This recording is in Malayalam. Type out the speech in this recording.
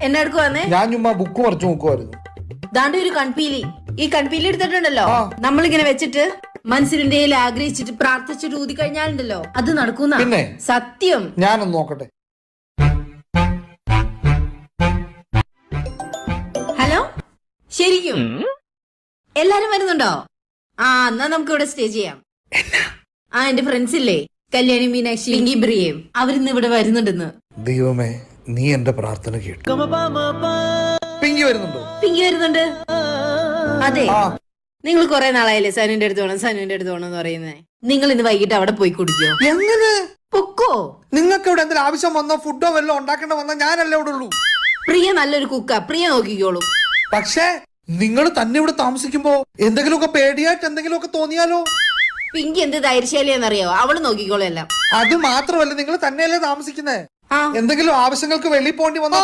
എന്നെ എടുക്കുവാന്നേ? ഞാൻ ചുമ്മാ ബുക്ക് മറിച്ചു നോക്കുമായിരുന്നു. ദാണ്ട് ഒരു കൺപീലി. ഈ കൺപീലി എടുത്തിട്ടുണ്ടല്ലോ, നമ്മളിങ്ങനെ വെച്ചിട്ട് മനസ്സിന്റെ ആഗ്രഹിച്ചിട്ട് പ്രാർത്ഥിച്ചിട്ട് ഊതി കഴിഞ്ഞാലുണ്ടല്ലോ അത് നടക്കുന്ന. പിന്നെ സത്യം. ഞാനൊന്ന് നോക്കട്ടെ. ഹലോ, ശരിക്കും എല്ലാരും വരുന്നുണ്ടോ? എന്നാ നമുക്ക് ഇവിടെ സ്റ്റേ ചെയ്യാം. എന്റെ ഫ്രണ്ട്സ് ഇല്ലേ, കല്യാണി, മീനാക്ഷി, പിങ്കി, ബ്രിയേം, അവരിന്ന് ഇവിടെ വരുന്നുണ്ടെന്ന്. ദൈവമേ, നീ എന്റെ പ്രാർത്ഥന കേട്ടു. പിങ്കി വരുന്നുണ്ടോ? പിങ്കി വരുന്നുണ്ട്. അതെ, നിങ്ങൾ കുറെ നാളായില്ലേ സനുവിന്റെ അടുത്ത് വേണം എന്ന് പറയുന്നേ. നിങ്ങൾ ഇന്ന് വൈകിട്ട് അവിടെ പോയി കുടിക്കോ? എങ്ങനെ പൊക്കോ? നിങ്ങൾക്ക് ഇവിടെ എന്തെങ്കിലും ആവശ്യം വന്നോ, ഫുഡോ വല്ലോ ഉണ്ടാക്കേണ്ട വന്നോ, ഞാനല്ലേ ഇവിടെ ഉള്ളൂ. പ്രിയ നല്ലൊരു കുക്കാ, പ്രിയ നോക്കിക്കോളൂ. പക്ഷേ നിങ്ങൾ തന്നെ ഇവിടെ താമസിക്കുമ്പോ എന്തെങ്കിലുമൊക്കെ പേടിയായിട്ട് എന്തെങ്കിലുമൊക്കെ തോന്നിയാലോ? പിങ്കി എന്ത് ധൈര്യശാലിയാന്നറിയോ? അവള് നോക്കിക്കോളൂ എല്ലാം. അത് മാത്രമല്ല, നിങ്ങൾ തന്നെയല്ലേ താമസിക്കുന്നേ. എന്തെങ്കിലും ആവശ്യങ്ങൾക്ക് വെളിയിൽ പോണ്ടി വന്നോ